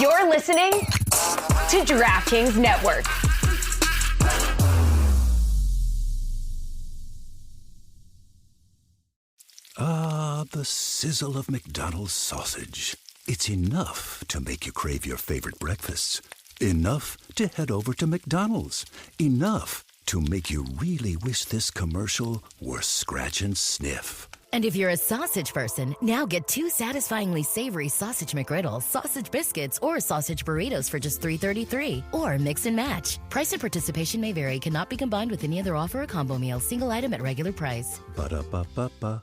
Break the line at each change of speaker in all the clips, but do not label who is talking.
You're listening to DraftKings Network.
The sizzle of McDonald's sausage. It's enough to make you crave your favorite breakfasts. Enough to head over to McDonald's. Enough to make you really wish this commercial were scratch and sniff.
And if you're a sausage person, now get 2 satisfyingly savory sausage McGriddles, sausage biscuits, or sausage burritos for just $3.33. Or mix and match. Price and participation may vary. Cannot be combined with any other offer or combo meal. Single item at regular price.
Ba-da-ba-ba-ba.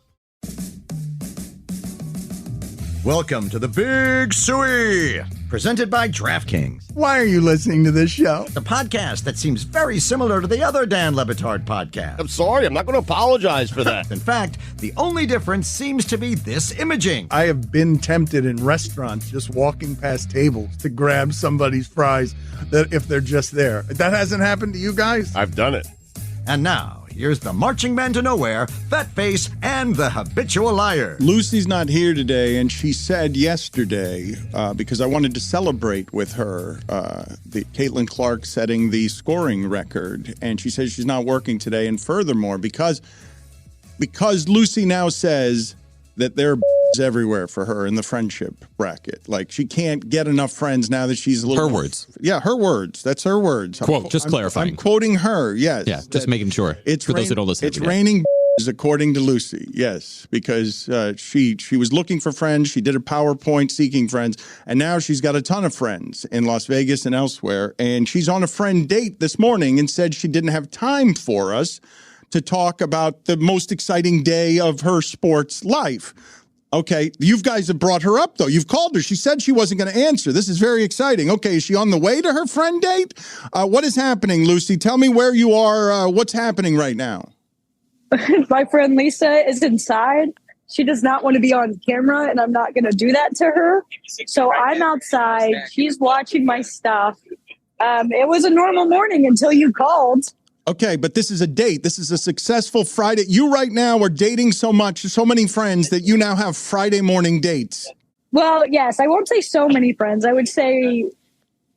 Welcome to the Big Suey, presented by DraftKings.
Why are you listening to this show?
The podcast that seems very similar to the other Dan Le Batard podcast.
I'm sorry, I'm not going to apologize for that.
In fact, the only difference seems to be this imaging.
I have been tempted in restaurants just walking past tables to grab somebody's fries that if they're just there. That hasn't happened to you guys?
I've done it.
And now, here's the marching man to nowhere, Fat Face, and the habitual liar.
Lucy's not here today, and she said yesterday, because I wanted to celebrate with her, the Caitlin Clark setting the scoring record, and she says she's not working today. And furthermore, because Lucy now says that there are everywhere for her in the friendship bracket. Like, she can't get enough friends now that she's a little...
Her words.
Yeah, her words. That's her words.
Quote, just clarifying.
I'm quoting her, yes.
Yeah, just making sure.
It's
for those that don't listen.
It's raining according to Lucy, yes, because she was looking for friends. She did a PowerPoint seeking friends, and now she's got a ton of friends in Las Vegas and elsewhere. And she's on a friend date this morning and said she didn't have time for us to talk about the most exciting day of her sports life. Okay, you guys have brought her up, though. You've called her. She said she wasn't going to answer. This is very exciting. Okay, is she on the way to her friend date? What is happening, Lucy? Tell me where you are. What's happening right now?
My friend Lisa is inside. She does not want to be on camera, and I'm not going to do that to her. So I'm outside. She's watching my stuff. It was a normal morning until you called.
Okay, but this is a date. This is a successful Friday. You right now are dating so many friends that you now have Friday morning dates.
Well, yes, I won't say so many friends. I would say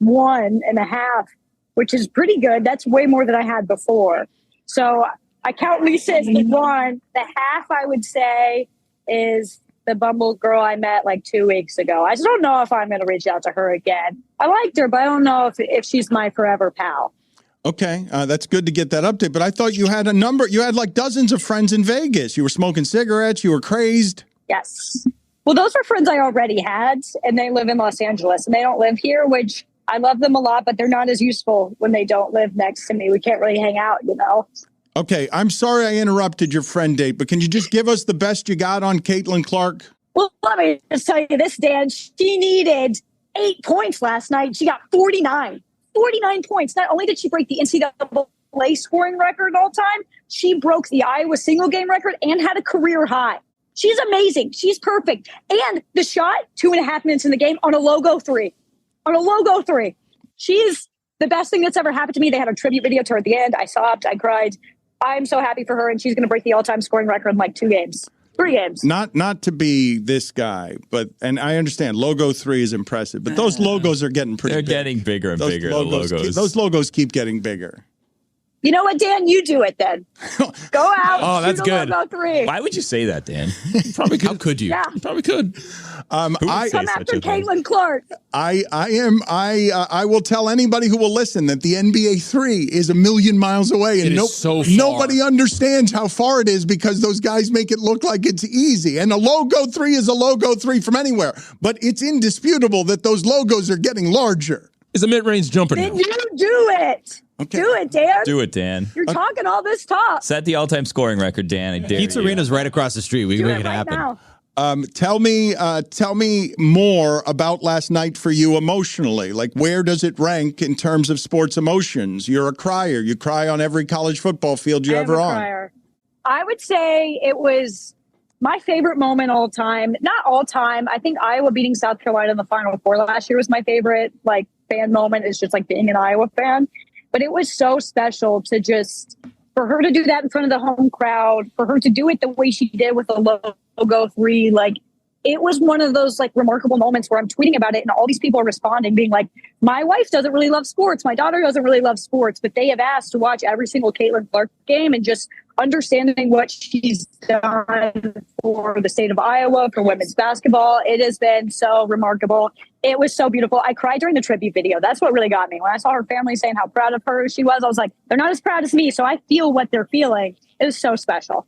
1.5, which is pretty good. That's way more than I had before. So I count Lisa as the 1. The half, I would say, is the Bumble girl I met like 2 weeks ago. I just don't know if I'm going to reach out to her again. I liked her, but I don't know if she's my forever pal.
Okay, that's good to get that update. But I thought you had you had like dozens of friends in Vegas. You were smoking cigarettes. You were crazed.
Yes. Well, those are friends I already had, and they live in Los Angeles, and they don't live here, which I love them a lot, but they're not as useful when they don't live next to me. We can't really hang out, you know?
Okay, I'm sorry I interrupted your friend date, but can you just give us the best you got on Caitlin Clark?
Well, let me just tell you this, Dan. She needed 8 points last night. She got 49. 49 points. Not only did she break the NCAA scoring record all time, she broke the Iowa single game record and had a career high. She's amazing. She's perfect. And the shot, 2.5 minutes in the game on a logo 3. On a logo 3. She's the best thing that's ever happened to me. They had a tribute video to her at the end. I sobbed. I cried. I'm so happy for her, and she's going to break the all-time scoring record in like 2 games. 3 games.
Not to be this guy, and I understand logo 3 is impressive, but those logos are getting pretty big.
They're getting bigger and bigger, the logos.
Those logos keep getting bigger.
You know what, Dan? You do it then. Go out.
Oh, that's good.
Logo 3.
Why would you say that, Dan? Probably could. How could you?
Yeah.
You probably could.
Come after Caitlin Clark.
I will tell anybody who will listen that the NBA 3 is a million miles away, and
so far.
Nobody understands how far it is because those guys make it look like it's easy. And a logo 3 is a logo 3 from anywhere, but it's indisputable that those logos are getting larger.
Is a mid-range jumper now?
Then you do it. Okay. Do it, Dan.
Do it, Dan.
You're talking all this talk.
Set the all-time scoring record, Dan. I dare you.
Pizza Arena's right across the street. We can make it happen.
Now.
Tell me more about last night for you emotionally. Like, where does it rank in terms of sports emotions? You're a crier. You cry on every college football field you're ever on.
Crier. I would say it was my favorite moment all time. Not all time. I think Iowa beating South Carolina in the Final Four last year was my favorite fan moment. It's just like being an Iowa fan. But it was so special to just, for her to do that in front of the home crowd, for her to do it the way she did with the logo 3, it was one of those like remarkable moments where I'm tweeting about it and all these people are responding, being like, my wife doesn't really love sports. My daughter doesn't really love sports, but they have asked to watch every single Caitlin Clark game, and just understanding what she's done for the state of Iowa, for women's basketball. It has been so remarkable. It was so beautiful. I cried during the tribute video. That's what really got me. When I saw her family saying how proud of her she was, I was like, they're not as proud as me, so I feel what they're feeling. It was so special.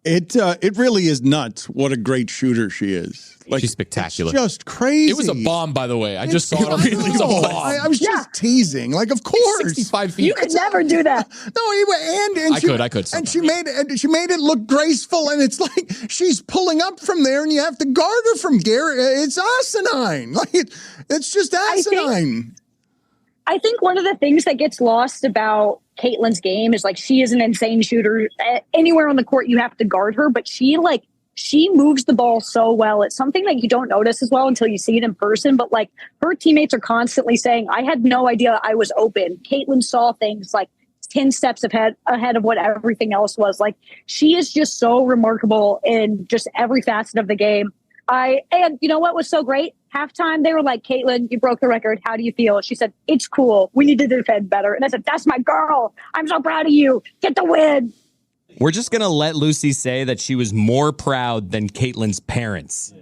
It really is nuts what a great shooter she is. Like,
she's spectacular.
It's just crazy.
It was a bomb, by the way. I just saw it on the It was a bomb.
I was just teasing. Like, of course.
65 feet.
You could never do that.
No, and
I could.
And she made it look graceful, and it's like she's pulling up from there, and you have to guard her from Gary. It's asinine. Like, it's just asinine.
I think one of the things that gets lost about Caitlin's game is like she is an insane shooter. Anywhere on the court, you have to guard her, but she moves the ball so well. It's something that you don't notice as well until you see it in person. But like her teammates are constantly saying, I had no idea I was open. Caitlin saw things like 10 steps ahead of what everything else was. Like, she is just so remarkable in just every facet of the game. And you know what was so great? Halftime, they were like, Caitlin, you broke the record. How do you feel? She said, it's cool. We need to defend better. And I said, that's my girl. I'm so proud of you. Get the win.
We're just going to let Lucy say that she was more proud than Caitlin's parents.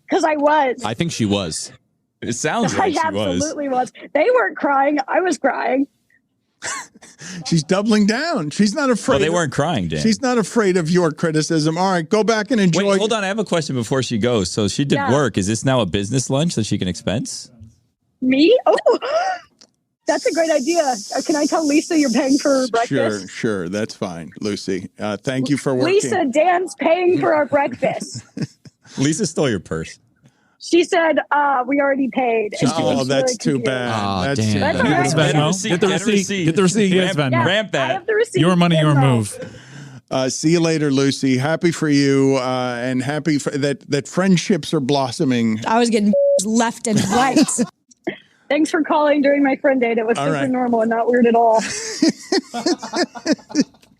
Because I was.
I think she was.
It sounds like
I absolutely was. They weren't crying. I was crying.
She's doubling down. She's not afraid.
Well, they weren't crying, Dan.
She's not afraid of your criticism. All right, go back and enjoy.
Wait, hold on. I have a question before she goes. So she did work. Is this now a business lunch that she can expense?
Me? Oh, that's a great idea. Can I tell Lisa you're paying for breakfast?
Sure. That's fine, Lucy. Thank you for working.
Lisa, Dan's paying for our breakfast.
Lisa stole your purse.
She said, we already paid.
Oh, that's too bad. That's too bad.
Get the receipt. Get the receipt.
Ramp that.
I have the receipt.
Your money, your move.
See you later, Lucy. Happy for you, and happy for that friendships are blossoming.
I was getting left and right.
Thanks for calling during my friend date. It was super normal and not weird at all.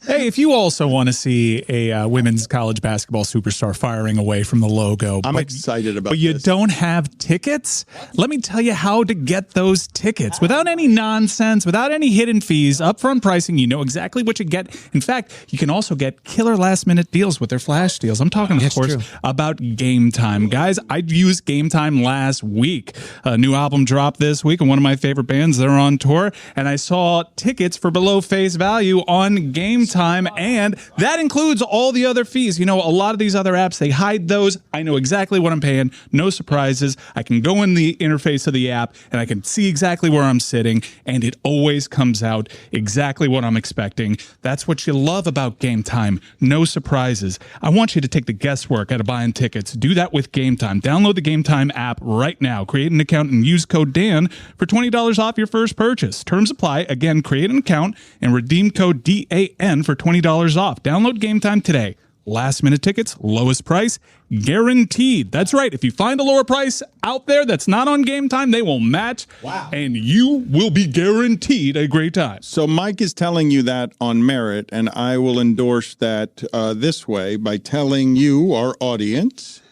Hey, if you also want to see a women's college basketball superstar firing away from the logo,
I'm excited about
but you
this.
don't have tickets, let me tell you how to get those tickets without any nonsense, without any hidden fees, upfront pricing. You know exactly what you get. In fact, you can also get killer last-minute deals with their flash deals. I'm talking, of course, about Game Time. Guys, I used Game Time last week. A new album dropped this week, and one of my favorite bands, they're on tour, and I saw tickets for below face value on Game Time, and that includes all the other fees. You know, a lot of these other apps, they hide those. I know exactly what I'm paying. No surprises. I can go in the interface of the app and I can see exactly where I'm sitting, and it always comes out exactly what I'm expecting. That's what you love about Game Time. No surprises. I want you to take the guesswork out of buying tickets. Do that with Game Time. Download the Game Time app right now. Create an account and use code Dan for $20 off your first purchase. Terms apply. Again, create an account and redeem code DAN for $20 off. Download Game Time today. Last minute tickets, lowest price, guaranteed. That's right. If you find a lower price out there that's not on Game Time, they will match. Wow. And you will be guaranteed a great time.
So Mike is telling you that on merit, and I will endorse that this way by telling you, our audience,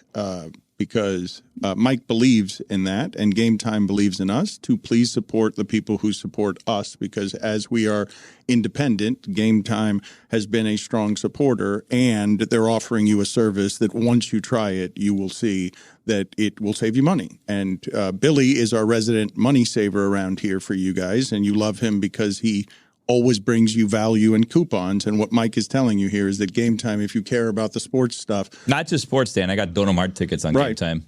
because Mike believes in that and Game Time believes in us, to please support the people who support us, because as we are independent, Game Time has been a strong supporter, and they're offering you a service that once you try it, you will see that it will save you money. And Billy is our resident money saver around here for you guys, and you love him because he always brings you value and coupons. And what Mike is telling you here is that Game Time, if you care about the sports stuff.
Not just sports, Dan. I got Dono Mart tickets on Game Time.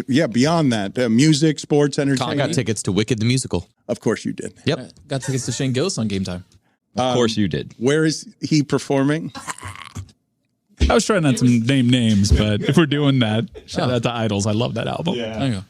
Yeah, beyond that. Music, sports, entertainment.
I got tickets to Wicked the Musical.
Of course you did.
Yep.
Got tickets to Shane Gillis on Game Time.
Of course you did.
Where is he performing?
I was trying not to name names, but if we're doing that, shout out to Idols. I love that album.
Yeah.
There you go.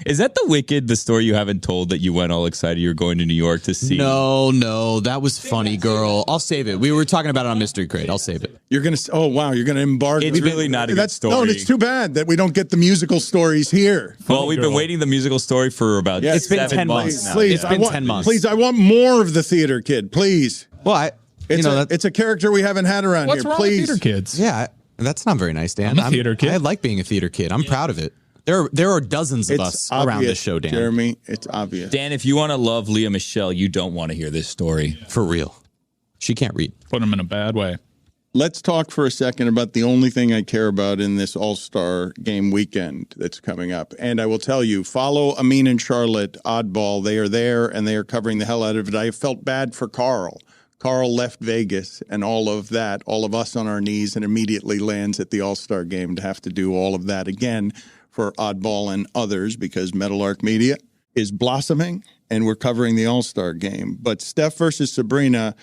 Is that the Wicked, the story you haven't told that you went all excited you were going to New York to see?
No, that was funny, girl. I'll save it. We were talking about it on Mystery Crate. I'll save it.
You're going to, you're going to embark.
It's really not a good story.
No, it's too bad that we don't get the musical stories here.
Well, we've been waiting the musical story for about
it's been
7
10
months
months.
now.
It's been 10 months.
Please, I want more of the theater kid, please.
Well,
it's a character we haven't had around
What's
here.
wrong
Please.
with theater kids?
Yeah.
That's not very nice, Dan.
I'm a theater kid.
I like being a theater kid. I'm proud of it. There are dozens of us around this show, Dan.
Jeremy, it's obvious.
Dan, if you want to love Leah Michelle, you don't want to hear this story.
For real. She can't read.
Put him in a bad way.
Let's talk for a second about the only thing I care about in this All-Star game weekend that's coming up. And I will tell you, follow Amin and Charlotte, Oddball. They are there, and they are covering the hell out of it. I felt bad for Carl. Carl left Vegas and all of that, all of us on our knees, and immediately lands at the All-Star game to have to do all of that again for Oddball and others because Meadowlark Media is blossoming, and we're covering the All-Star game. But Steph versus Sabrina,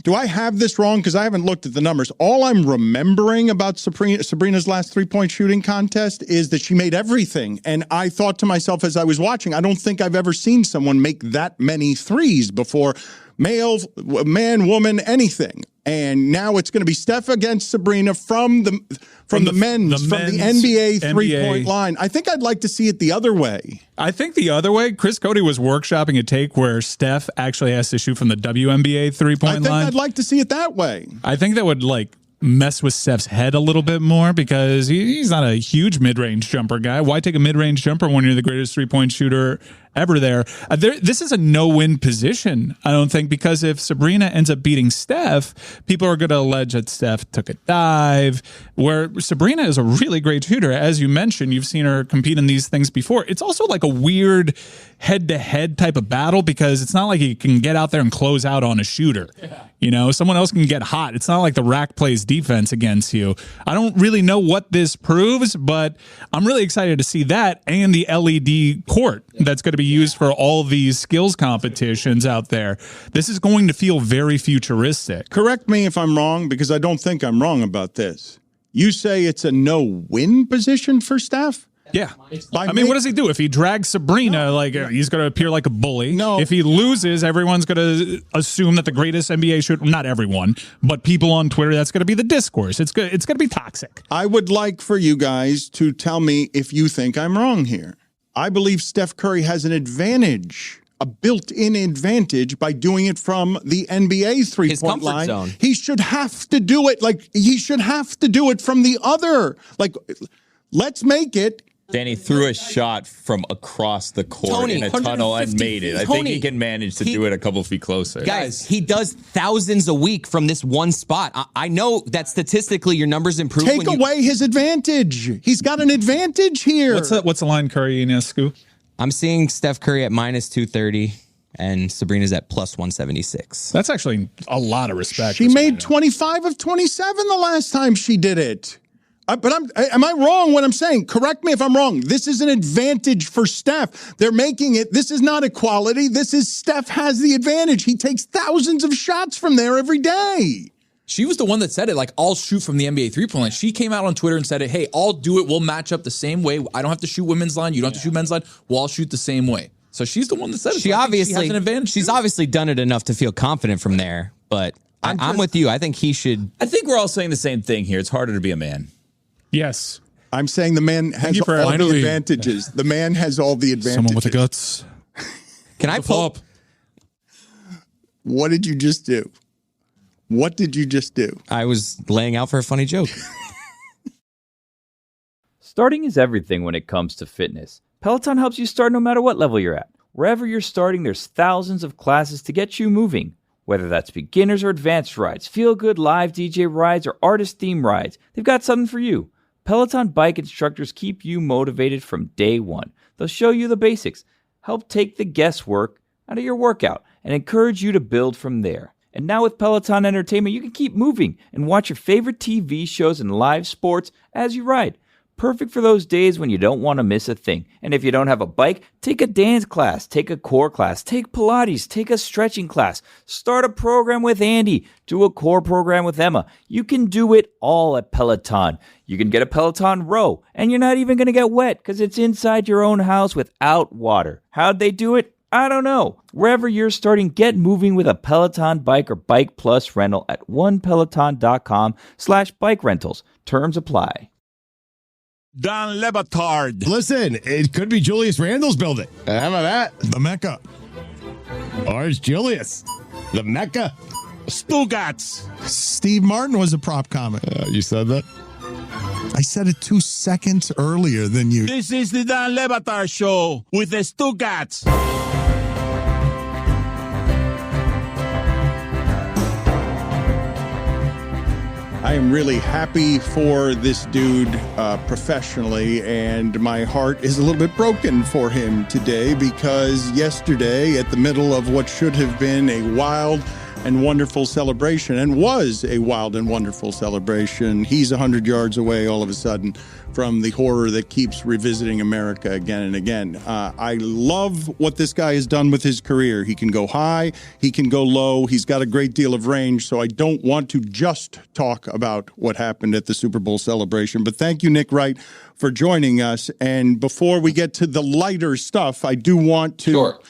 do I have this wrong? Because I haven't looked at the numbers. All I'm remembering about Sabrina's last three-point shooting contest is that she made everything. And I thought to myself as I was watching, I don't think I've ever seen someone make that many threes before. Male, man, woman, anything. And now it's going to be Steph against Sabrina from the NBA three-point line. I think I'd like to see it the other way.
I think the other way, Chris Cody was workshopping a take where Steph actually has to shoot from the WNBA three-point line.
I'd like to see it that way.
I think that would mess with Steph's head a little bit more because he's not a huge mid-range jumper guy. Why take a mid-range jumper when you're the greatest three-point shooter ever there? This is a no-win position, I don't think, because if Sabrina ends up beating Steph, people are going to allege that Steph took a dive, where Sabrina is a really great shooter. As you mentioned, you've seen her compete in these things before. It's also like a weird head-to-head type of battle because it's not like you can get out there and close out on a shooter. You know, someone else can get hot. It's not like the rack plays defense against you. I don't really know what this proves, but I'm really excited to see that and the LED court that's going to be used for all these skills competitions out there. This is going to feel very futuristic.
Correct me if I'm wrong, because I don't think I'm wrong about this. You say it's a no-win position for Steph?
Yeah. I mean, what does he do? If he drags Sabrina, he's going to appear like a bully. No. If he loses, everyone's going to assume that the greatest NBA shooter, not everyone, but people on Twitter, that's going to be the discourse. It's going to be toxic.
I would like for you guys to tell me if you think I'm wrong here. I believe Steph Curry has an advantage, a built-in advantage by doing it from the NBA three-point line. Zone. He should have to do it. He should have to do it from the other. Let's make it.
Danny threw a shot from across the court in a tunnel and made it. I think he can manage to do it a couple feet closer.
Guys, he does thousands a week from this one spot. I know that statistically your numbers improve.
Take away his advantage. He's got an advantage here.
What's the line, Curry, Ionescu?
I'm seeing Steph Curry at minus 230 and Sabrina's at plus 176.
That's actually a lot of respect.
She made 25 of 27 the last time she did it. But am I wrong when I'm saying? Correct me if I'm wrong. This is an advantage for Steph. They're making it. This is not equality. This is Steph has the advantage. He takes thousands of shots from there every day.
She was the one that said it, I'll shoot from the NBA three-point line. She came out on Twitter and said it, hey, I'll do it. We'll match up the same way. I don't have to shoot women's line. You don't have to shoot men's line. We'll all shoot the same way. So she's the one that said it.
She has an advantage. She's obviously done it enough to feel confident from there. But I'm with you. I think he should.
I think we're all saying the same thing here. It's harder to be a man.
Yes.
I'm saying the man has all the advantages. The man has all the advantages.
Someone with the guts.
Can I pull up?
What did you just do? What did you just do?
I was laying out for a funny joke.
Starting is everything when it comes to fitness. Peloton helps you start no matter what level you're at. Wherever you're starting, there's thousands of classes to get you moving. Whether that's beginners or advanced rides, feel-good live DJ rides, or artist-themed rides, they've got something for you. Peloton bike instructors keep you motivated from day one. They'll show you the basics, help take the guesswork out of your workout, and encourage you to build from there. And now with Peloton Entertainment, you can keep moving and watch your favorite TV shows and live sports as you ride. Perfect for those days when you don't want to miss a thing. And if you don't have a bike, take a dance class, take a core class, take Pilates, take a stretching class, start a program with Andy, do a core program with Emma. You can do it all at Peloton. You can get a Peloton row, and you're not even going to get wet because it's inside your own house without water. How'd they do it? I don't know. Wherever you're starting, get moving with a Peloton bike or Bike Plus rental at onepeloton.com/bike rentals. Terms apply.
Don Batard.
Listen, it could be Julius Randle's building.
How about that?
The Mecca. Or it's Julius. The Mecca.
Stugotz.
Steve Martin was a prop comic.
You said that?
I said it 2 seconds earlier than you.
This is the Dan Le Batard Show with the Stugotz.
I am really happy for this dude professionally, and my heart is a little bit broken for him today because yesterday, at the middle of what should have been a wild and wonderful celebration, and was a wild and wonderful celebration, he's 100 yards away all of a sudden from the horror that keeps revisiting America again and again. I love what this guy has done with his career. He can go high, he can go low, he's got a great deal of range, so I don't want to just talk about what happened at the Super Bowl celebration. But thank you, Nick Wright, for joining us. And before we get to the lighter stuff, I do want to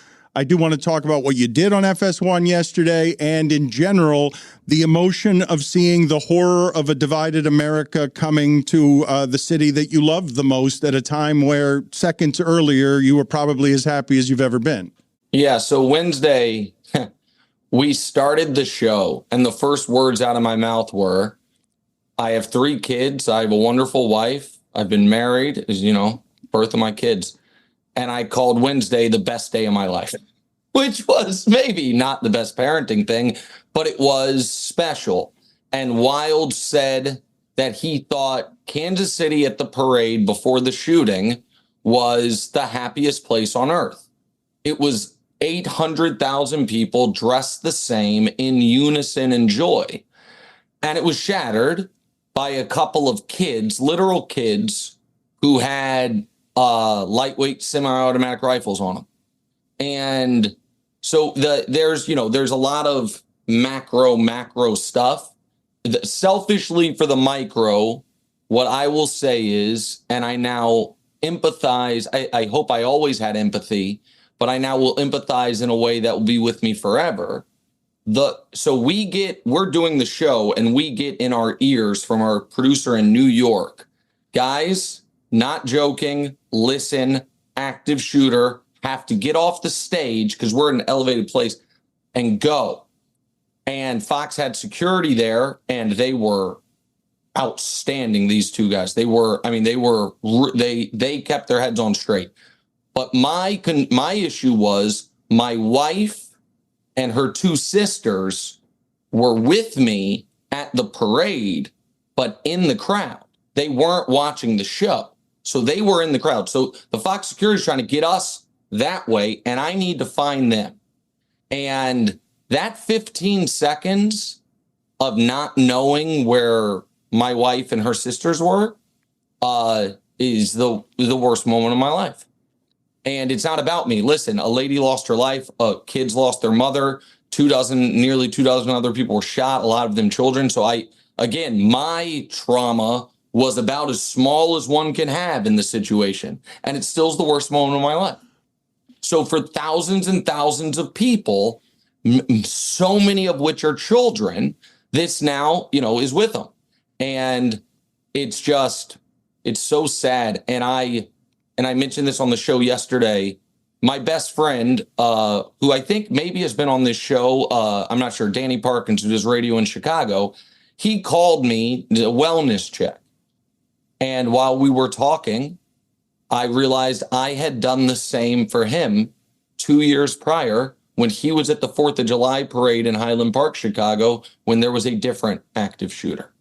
talk about what you did on FS1 yesterday, and in general, the emotion of seeing the horror of a divided America coming to the city that you loved the most at a time where seconds earlier you were probably as happy as you've ever been.
Yeah, so Wednesday, we started the show, and the first words out of my mouth were, I have 3 kids, I have a wonderful wife, I've been married, birth of my kids. And I called Wednesday the best day of my life, which was maybe not the best parenting thing, but it was special. And Wild said that he thought Kansas City at the parade before the shooting was the happiest place on earth. It was 800,000 people dressed the same in unison and joy. And it was shattered by a couple of kids, literal kids, who had lightweight semi-automatic rifles on them. And so there's a lot of macro stuff. Selfishly for the micro, what I will say is, and I now empathize, I hope I always had empathy, but I now will empathize in a way that will be with me forever. So we're doing the show and we get in our ears from our producer in New York, guys, not joking, listen, active shooter, have to get off the stage because we're in an elevated place and go. And Fox had security there and they were outstanding, these 2 guys. They kept their heads on straight. But my issue was my wife and her 2 sisters were with me at the parade, but in the crowd. They weren't watching the show. So they were in the crowd. So the Fox security is trying to get us that way, and I need to find them. And that 15 seconds of not knowing where my wife and her sisters were is the worst moment of my life. And it's not about me. Listen, a lady lost her life. Kids lost their mother. Nearly 2 dozen other people were shot, a lot of them children. So my trauma was about as small as one can have in the situation. And it still is the worst moment of my life. So for thousands and thousands of people, so many of which are children, this now, is with them. And it's so sad. And I mentioned this on the show yesterday. My best friend, who I think maybe has been on this show, I'm not sure, Danny Parkins, who does radio in Chicago, he called me a wellness check. And while we were talking, I realized I had done the same for him 2 years prior when he was at the 4th of July parade in Highland Park, Chicago, when there was a different active shooter.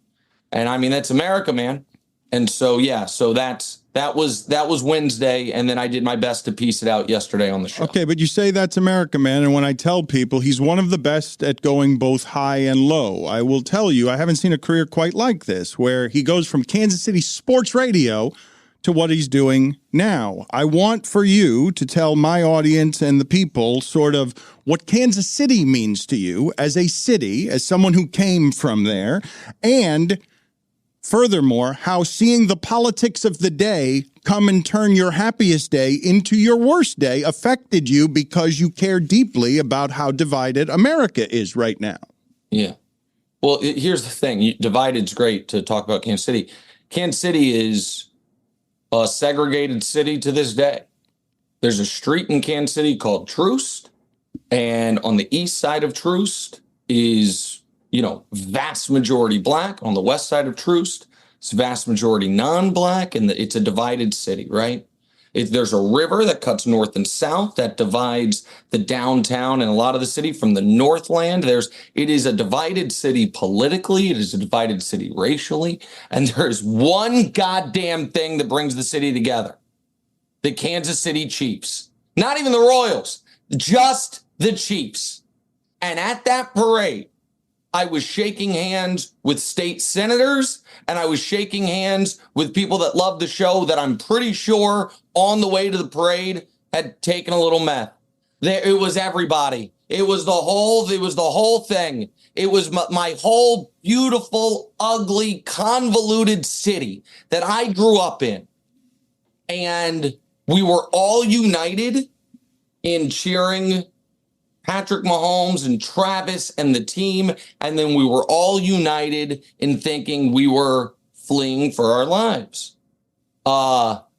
And that's America, man. And so, that was Wednesday. And then I did my best to piece it out yesterday on the show.
Okay, but you say that's America, man. And when I tell people he's one of the best at going both high and low, I will tell you, I haven't seen a career quite like this, where he goes from Kansas City sports radio to what he's doing now. I want for you to tell my audience and the people sort of what Kansas City means to you as a city, as someone who came from there, and furthermore, how seeing the politics of the day come and turn your happiest day into your worst day affected you because you care deeply about how divided America is right now.
Yeah. Well, here's the thing. Divided's great to talk about Kansas City. Kansas City is a segregated city to this day. There's a street in Kansas City called Troost, and on the east side of Troost is, vast majority black. On the west side of Troost, It's vast majority non-black, and it's a divided city, right? There's a river that cuts north and south that divides the downtown and a lot of the city from the Northland. It is a divided city politically. It is a divided city racially. And there's one goddamn thing that brings the city together. The Kansas City Chiefs. Not even the Royals, just the Chiefs. And at that parade, I was shaking hands with state senators, and I was shaking hands with people that love the show that I'm pretty sure on the way to the parade had taken a little meth. It was everybody. It was the whole thing. It was my whole beautiful, ugly, convoluted city that I grew up in. And we were all united in cheering Patrick Mahomes and Travis and the team. And then we were all united in thinking we were fleeing for our lives.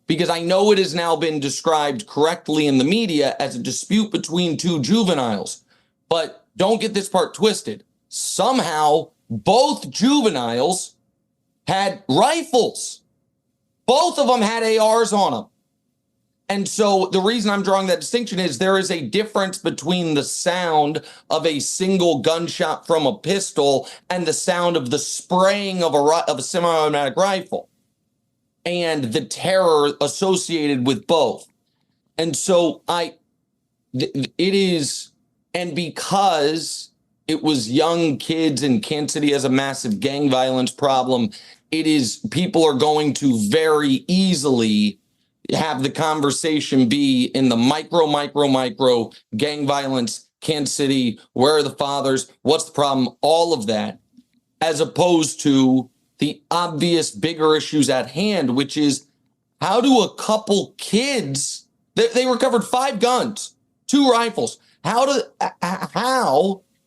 Because I know it has now been described correctly in the media as a dispute between two juveniles. But don't get this part twisted. Somehow, both juveniles had rifles. Both of them had ARs on them. And so the reason I'm drawing that distinction is there is a difference between the sound of a single gunshot from a pistol and the sound of the spraying of a semi-automatic rifle and the terror associated with both. And so because it was young kids and Kansas City has a massive gang violence problem, people are going to very easily have the conversation be in the micro gang violence, Kansas City, where are the fathers, what's the problem, all of that, as opposed to the obvious bigger issues at hand, which is how do a couple kids, they recovered 5 guns, 2 rifles. How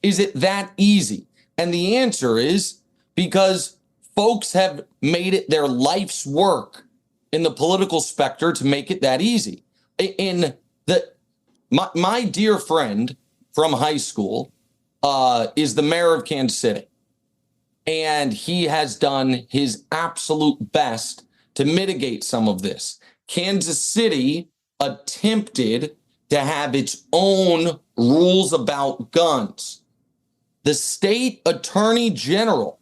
is it that easy? And the answer is because folks have made it their life's work in the political specter to make it that easy. My dear friend from high school is the mayor of Kansas City. And he has done his absolute best to mitigate some of this. Kansas City attempted to have its own rules about guns. The state attorney general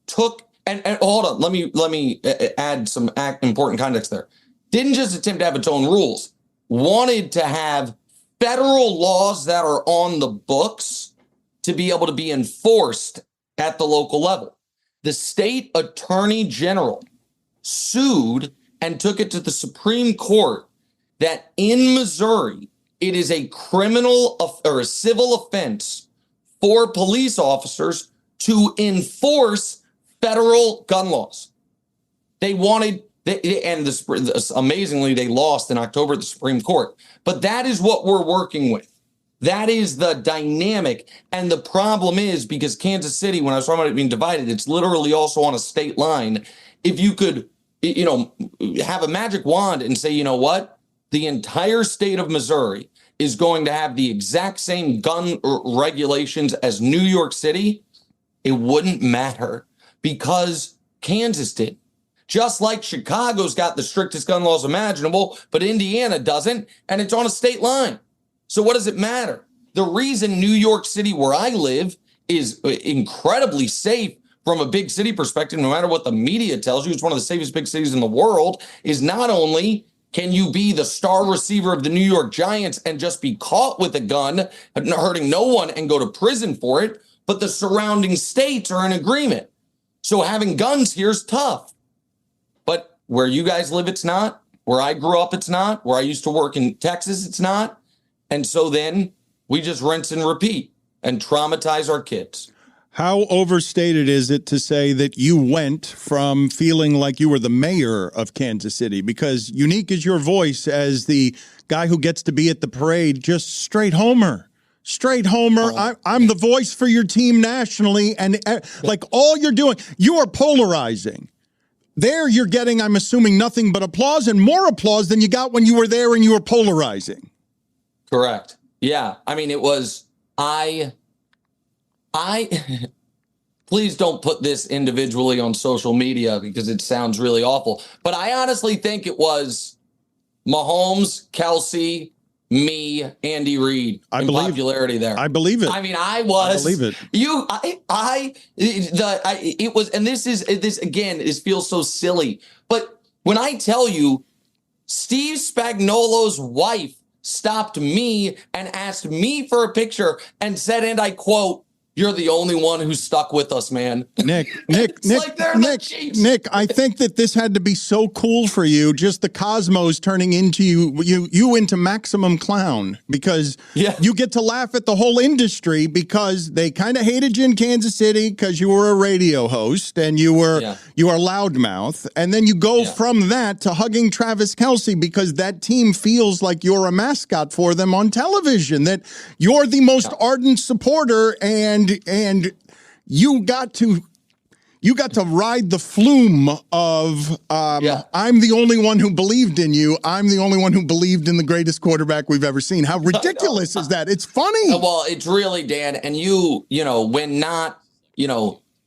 took, and hold on, let me add some important context there. Didn't just attempt to have its own rules, wanted to have federal laws that are on the books to be able to be enforced at the local level. The state attorney general sued and took it to the Supreme Court that in Missouri, it is a criminal or a civil offense for police officers to enforce federal gun laws. Amazingly, they lost in October at the Supreme Court. But that is what we're working with. That is the dynamic. And the problem is because Kansas City, when I was talking about it being divided, it's literally also on a state line. If you could, have a magic wand and say, you know what? The entire state of Missouri is going to have the exact same gun regulations as New York City, it wouldn't matter because Kansas did. Just like Chicago's got the strictest gun laws imaginable, but Indiana doesn't, and it's on a state line. So what does it matter? The reason New York City, where I live, is incredibly safe from a big city perspective, no matter what the media tells you, it's one of the safest big cities in the world, is not only can you be the star receiver of the New York Giants and just be caught with a gun, hurting no one and go to prison for it, but the surrounding states are in agreement. So having guns here is tough. But where you guys live, it's not. Where I grew up, it's not. Where I used to work in Texas, it's not. And so then we just rinse and repeat and traumatize our kids.
How overstated is it to say that you went from feeling like you were the mayor of Kansas City? Because unique is your voice as the guy who gets to be at the parade, just straight homer. Straight homer. I'm the voice for your team nationally. And like all you're doing, you are polarizing. There you're getting, I'm assuming, nothing but applause and more applause than you got when you were there and you were polarizing.
Correct. Yeah. I mean, it was, please don't put this individually on social media because it sounds really awful. But I honestly think it was Mahomes, Kelsey, me, Andy Reid in popularity there.
I believe it.
I mean, I was.
I believe it.
It was, and this again, this feels so silly. But when I tell you, Steve Spagnuolo's wife stopped me and asked me for a picture and said, and I quote, "You're the only one who's stuck with us, man."
Nick,
like
Nick, I think that this had to be so cool for you, just the cosmos turning into you into maximum clown, because you get to laugh at the whole industry because they kind of hated you in Kansas City because you were a radio host and you are loudmouth. And then you go from that to hugging Travis Kelce because that team feels like you're a mascot for them on television, that you're the most ardent supporter, and you got to ride the flume of I'm the only one who believed in you. I'm the only one who believed in the greatest quarterback we've ever seen. How ridiculous is that? It's funny.
Well, it's really, Dan, and you know, when not,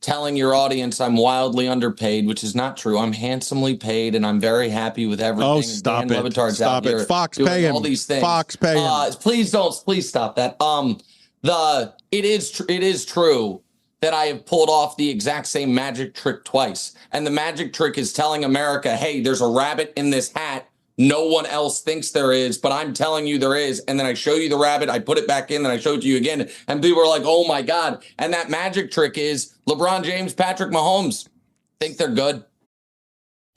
telling your audience I'm wildly underpaid, which is not true. I'm handsomely paid, and I'm very happy with everything.
Oh, stop
Dan
it!
Levitard's
Stop
out
it!
here
Fox
doing
pay him.
all these things.
Fox pay him.
Please stop that. It is true that I have pulled off the exact same magic trick twice, and the magic trick is telling America, "Hey, there's a rabbit in this hat. No one else thinks there is, but I'm telling you there is." And then I show you the rabbit, I put it back in, then I show it to you again. And people are like, "Oh my God." And that magic trick is LeBron James, Patrick Mahomes. Think they're good.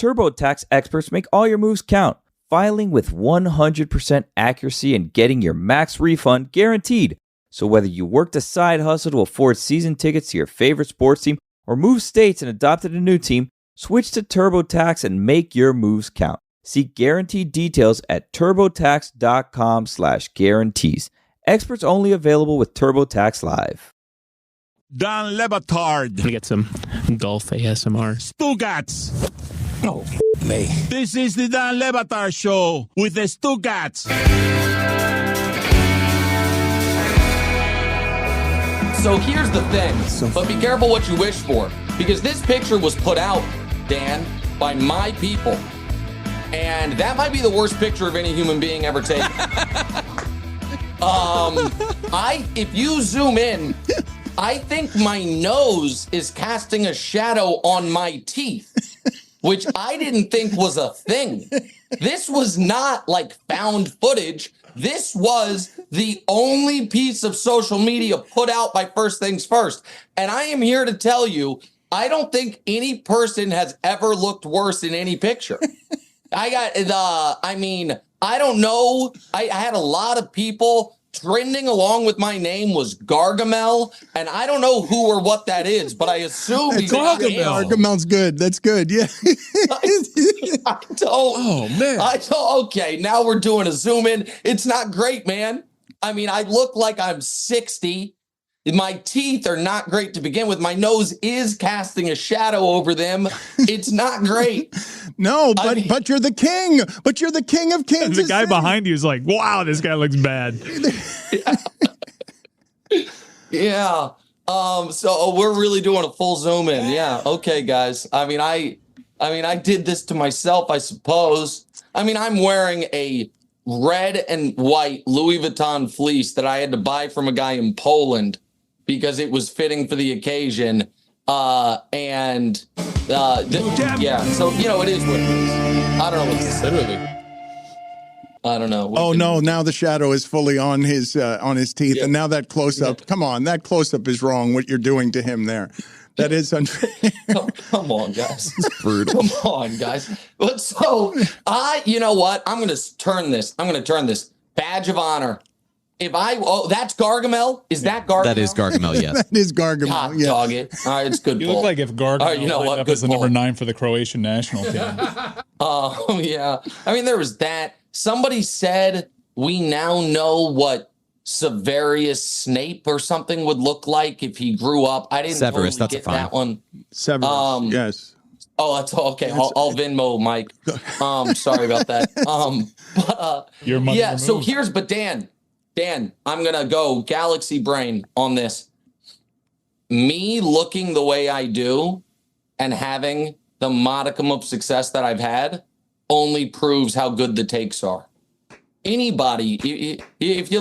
TurboTax experts make all your moves count. Filing with 100% accuracy and getting your max refund guaranteed. So whether you worked a side hustle to afford season tickets to your favorite sports team or moved states and adopted a new team, switch to TurboTax and make your moves count. See guaranteed details at turbotax.com/guarantees. Experts only available with TurboTax Live.
Don Lebatard.
Let me get some golf ASMR.
Stugotz.
Oh, me.
This is the Don Lebatard Show with the Stugotz.
So here's the thing, but be careful what you wish for, because this picture was put out, Dan, by my people. And that might be the worst picture of any human being ever taken. If you zoom in, I think my nose is casting a shadow on my teeth, which I didn't think was a thing. This was not like found footage. This was the only piece of social media put out by First Things First. And I am here to tell you, I don't think any person has ever looked worse in any picture. I don't know. I had a lot of people trending along with my name was Gargamel, and I don't know who or what that is, but I assume he's
Gargamel's good. That's good. Yeah.
Okay, now we're doing a zoom in. It's not great, man. I mean, I look like I'm 60. My teeth are not great to begin with. My nose is casting a shadow over them. It's not great.
No, but you're the king. But you're the king of Kansas.
The guy behind you is like, wow, this guy looks bad.
Yeah. So we're really doing a full zoom in. Yeah. Okay, guys. I mean, I did this to myself, I suppose. I mean, I'm wearing a red and white Louis Vuitton fleece that I had to buy from a guy in Poland because it was fitting for the occasion. So, it is what it is. I don't know what to say. Literally. I don't know.
No, now the shadow is fully on his teeth. Yeah. And now that close-up, come on, that close-up is wrong, what you're doing to him there. That is unfair.
Come on, guys. It's brutal. Come on, guys. But so, you know what? I'm going to turn this. Badge of honor. That's Gargamel? Is that Gargamel?
That is Gargamel, yes.
That is Gargamel,
God, dog it. All right, it's good.
You look like if Gargamel lined up as the number 9 for the Croatian national team.
Oh, yeah. I mean, there was that. Somebody said we now know what Severus Snape or something would look like if he grew up. I didn't
Severus,
totally get that one.
Severus, yes.
Oh, that's okay. I'll Venmo Mike. Sorry about that.
Your money removed.
So Dan, I'm gonna go galaxy brain on this. me looking the way I do and having the modicum of success that I've had only proves how good the takes are. Anybody, if you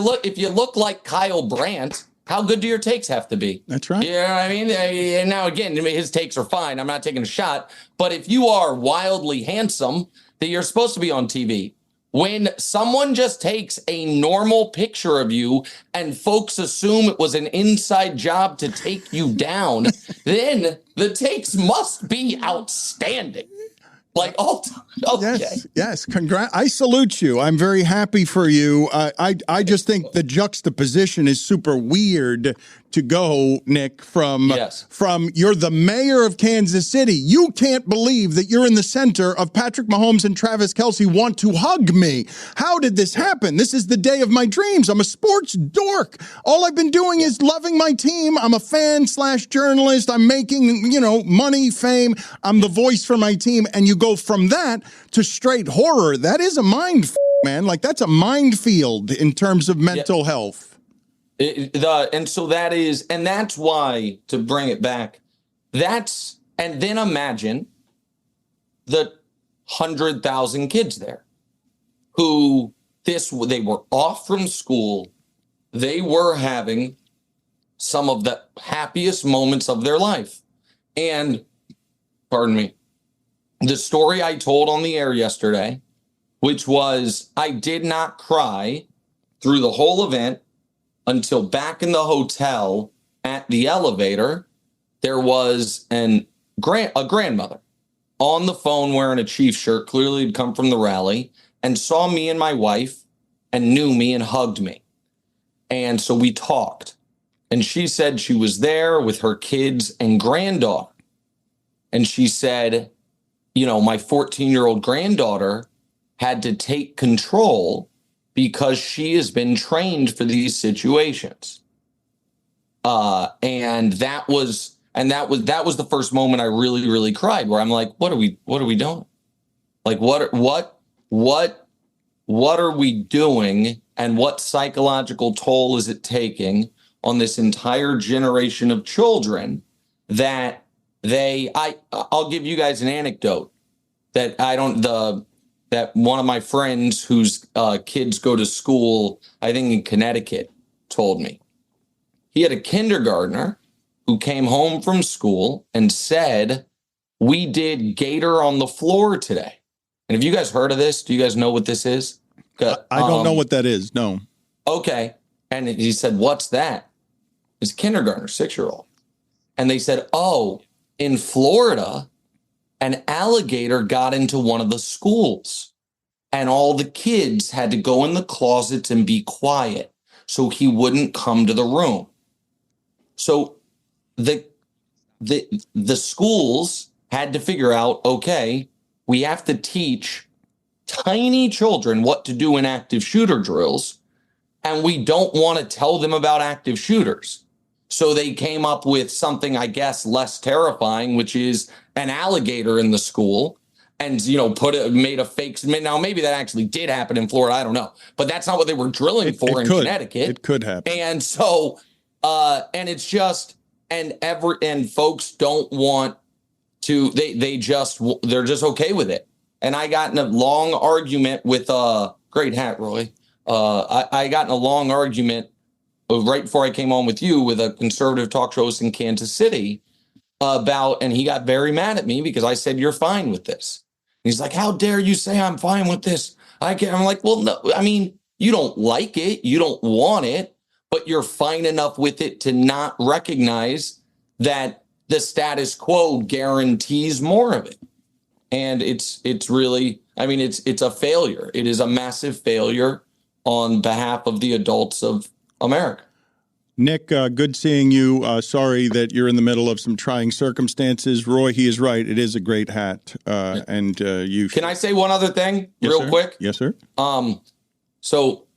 look like Kyle Brandt, how good do your takes have to be?
That's right.
You know what I mean? And now again, his takes are fine. I'm not taking a shot. But if you are wildly handsome, then you're supposed to be on TV. When someone just takes a normal picture of you and folks assume it was an inside job to take you down, then the takes must be outstanding. Like, oh, okay.
Yes. Congrats. I salute you. I'm very happy for you. I just think the juxtaposition is super weird to go, Nick, from you're the mayor of Kansas City. You can't believe that you're in the center of Patrick Mahomes and Travis Kelce want to hug me. How did this happen? This is the day of my dreams. I'm a sports dork. All I've been doing is loving my team. I'm a fan/journalist. I'm making, money, fame. I'm the voice for my team. And you go from that to straight horror. That is a man. Like, that's a minefield in terms of mental health.
And that's why, to bring it back, and then imagine the 100,000 kids there who they were off from school. They were having some of the happiest moments of their life. And, pardon me, the story I told on the air yesterday, which was I did not cry through the whole event until back in the hotel at the elevator, there was a grandmother on the phone wearing a Chiefs shirt, clearly had come from the rally, and saw me and my wife and knew me and hugged me. And so we talked. And she said she was there with her kids and granddaughter. And she said, my 14-year-old granddaughter had to take control because she has been trained for these situations. And that was the first moment I really, really cried, where I'm like, what are we doing? Like, what are we doing, and what psychological toll is it taking on this entire generation of children that I'll give you guys an anecdote that that one of my friends whose kids go to school, I think in Connecticut, told me. He had a kindergartner who came home from school and said, we did Gator on the floor today. And have you guys heard of this? Do you guys know what this is?
I don't know what that is. No.
Okay. And he said, what's that? It's a kindergartner, 6-year-old. And they said, oh, in Florida, an alligator got into one of the schools and all the kids had to go in the closets and be quiet so he wouldn't come to the room. So the schools had to figure out, okay, we have to teach tiny children what to do in active shooter drills, and we don't want to tell them about active shooters. So they came up with something, I guess, less terrifying, which is an alligator in the school, and made a fake. Now maybe that actually did happen in Florida. I don't know, but that's not what they were drilling for in Connecticut.
It could happen.
And so, and it's just, and folks don't want to. They're just okay with it. And I got in a long argument with great hat, Roy. I got in a long argument right before I came on with you with a conservative talk show host in Kansas City and he got very mad at me because I said, you're fine with this. And he's like, how dare you say I'm fine with this? I'm like, well, no, I mean, you don't like it. You don't want it, but you're fine enough with it to not recognize that the status quo guarantees more of it. And it's really, I mean, it's a failure. It is a massive failure on behalf of the adults of America.
Nick, good seeing you. Sorry that you're in the middle of some trying circumstances. Roy, he is right. It is a great hat. And you.
Can I say one other thing real quick?
Yes, sir.
So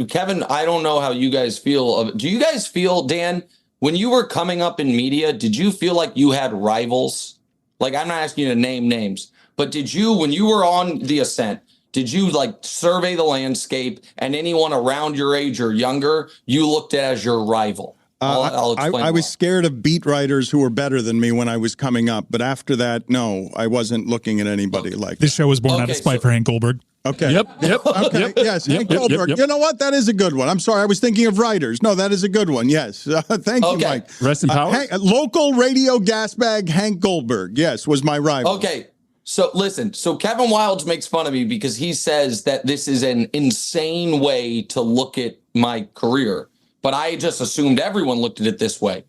Kevin, I don't know how you guys feel. Do you guys feel, Dan, when you were coming up in media, did you feel like you had rivals? Like, I'm not asking you to name names, but did you, when you were on the ascent, did you survey the landscape and anyone around your age or younger, you looked at as your rival? I'll explain
I was scared of beat writers who were better than me when I was coming up, but after that, no, I wasn't looking at anybody like
This show was born out of spite for Hank Goldberg.
Okay.
Yep.
Okay. Yes. Hank Goldberg. You know what? That is a good one. I'm sorry. I was thinking of writers. No, that is a good one. Yes. Thank you, Mike.
Rest in power.
Local radio gas bag Hank Goldberg. Yes, was my rival.
Okay. So listen. So Kevin Wildes makes fun of me because he says that this is an insane way to look at my career. But I just assumed everyone looked at it this way,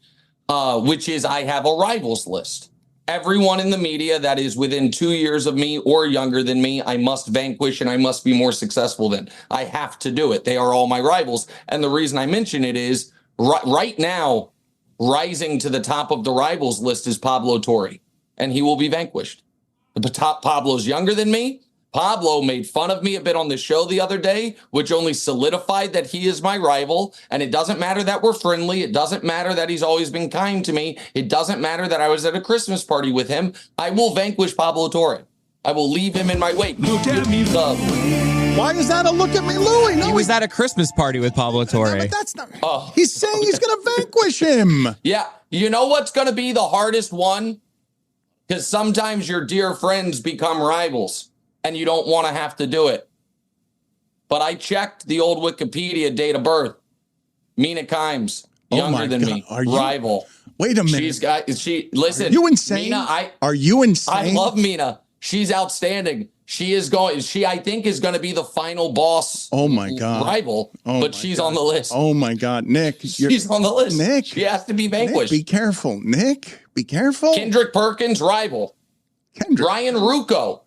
which is I have a rivals list. Everyone in the media that is within 2 years of me or younger than me, I must vanquish and I must be more successful than. I have to do it. They are all my rivals. And the reason I mention it is right now, rising to the top of the rivals list is Pablo Torre, and he will be vanquished. The top Pablo's younger than me. Pablo made fun of me a bit on the show the other day, which only solidified that he is my rival. And it doesn't matter that we're friendly. It doesn't matter that he's always been kind to me. It doesn't matter that I was at a Christmas party with him. I will vanquish Pablo Torre. I will leave him in my wake.
Look at me, Why is that a look at me, Louie? No,
he was at a Christmas party with Pablo Torre.
But that's not. He's saying he's going to vanquish him.
Yeah. You know what's going to be the hardest one? Because sometimes your dear friends become rivals. And you don't want to have to do it. But I checked the old Wikipedia date of birth. Mina Kimes, younger than me, rival.
Wait a minute.
Listen.
Are you insane?
Mina,
Are you insane?
I love Mina. She's outstanding. I think is going to be the final boss.
Oh my God.
Rival, but she's on the list.
Oh my God, Nick.
She's on the list.
Nick.
She has to be vanquished.
Nick, be careful. Nick, be careful.
Kendrick Perkins, rival. Ryan Rucco.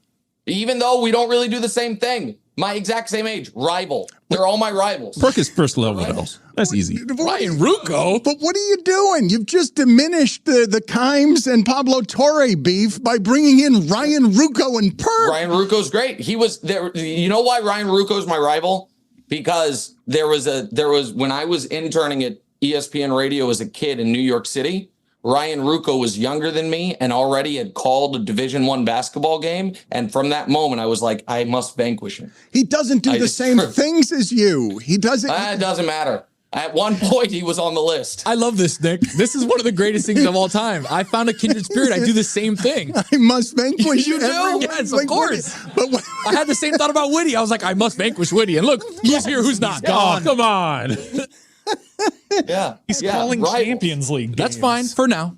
Even though we don't really do the same thing. My exact same age. Rival. They're all my rivals.
Perk is first level, though. That's easy.
Ryan Rucco? But what are you doing? You've just diminished the Kimes and Pablo Torre beef by bringing in Ryan Rucco and Perk.
Ryan Rucco's great. He was there. You know why Ryan Rucco's my rival? Because there was when I was interning at ESPN Radio as a kid in New York City, Ryan Rucco was younger than me and already had called a Division I basketball game. And from that moment, I was like, I must vanquish him.
He doesn't do the same things as you. He doesn't.
It doesn't matter. At one point, he was on the list.
I love this, Nick. This is one of the greatest things of all time. I found a kindred spirit. I do the same thing.
I must vanquish
you.
Everyone.
Yes, of course. I had the same thought about Whitty. I was like, I must vanquish Whitty. And look, who's here, who's not.
Oh, come on.
Yeah.
He's calling Champions League games.
That's fine for now.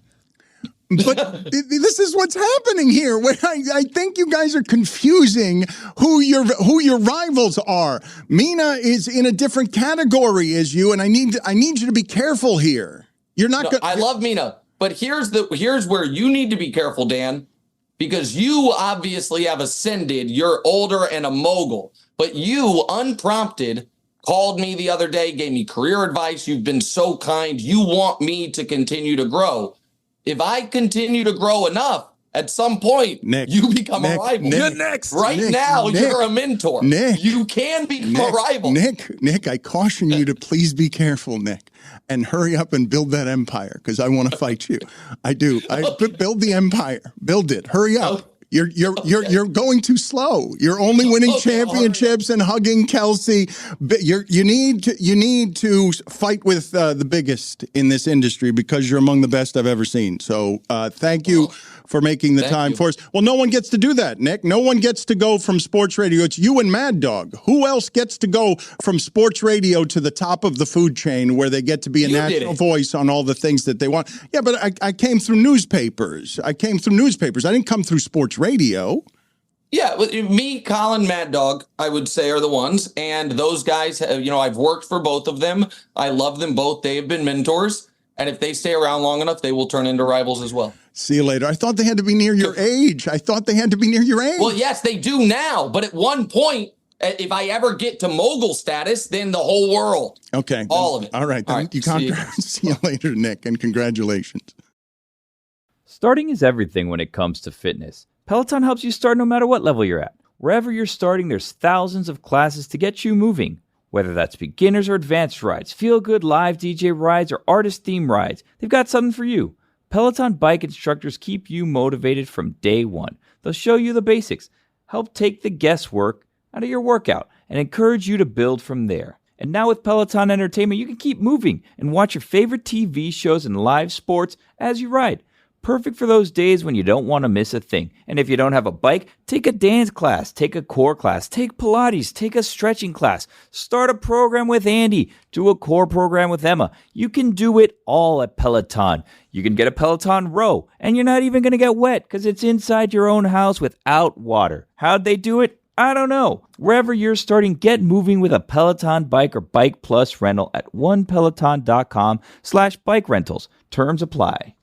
But this is what's happening here. I think you guys are confusing who your rivals are. Mina is in a different category as you, and I need you to be careful here. You're not.
I love Mina, but here's where you need to be careful, Dan, because you obviously have ascended. You're older and a mogul, but you unprompted called me the other day, gave me career advice. You've been so kind. You want me to continue to grow. If I continue to grow enough, at some point, you become a rival.
Nick,
you're a mentor.
Nick,
you can become a rival.
Nick, I caution you to please be careful, Nick, and hurry up and build that empire because I want to fight you. I do. Build the empire. Build it. Hurry up. You're going too slow. You're only winning championships and hugging Kelsey. You need to fight with the biggest in this industry because you're among the best I've ever seen. So thank you for making the time for us. Well, no one gets to do that, Nick. No one gets to go from sports radio. It's you and Mad Dog. Who else gets to go from sports radio to the top of the food chain where they get to be a national voice on all the things that they want? Yeah, but I came through newspapers. I didn't come through sports radio.
Yeah, me, Colin, Mad Dog, I would say are the ones. And those guys, I've worked for both of them. I love them both. They have been mentors. And if they stay around long enough, they will turn into rivals as well.
See you later. I thought they had to be near your age.
Well, yes, they do now. But at one point, if I ever get to mogul status, then the whole world.
Okay.
All of it.
All right. See you later, Nick, and congratulations.
Starting is everything when it comes to fitness. Peloton helps you start no matter what level you're at. Wherever you're starting, there's thousands of classes to get you moving. Whether that's beginners or advanced rides, feel-good live DJ rides, or artist-themed rides, they've got something for you. Peloton bike instructors keep you motivated from day one. They'll show you the basics, help take the guesswork out of your workout, and encourage you to build from there. And now with Peloton Entertainment, you can keep moving and watch your favorite TV shows and live sports as you ride. Perfect for those days when you don't want to miss a thing. And if you don't have a bike, take a dance class, take a core class, take Pilates, take a stretching class, start a program with Andy, do a core program with Emma. You can do it all at Peloton. You can get a Peloton row, and you're not even going to get wet because it's inside your own house without water. How'd they do it? I don't know. Wherever you're starting, get moving with a Peloton bike or Bike Plus rental at onepeloton.com/bike rentals. Terms apply.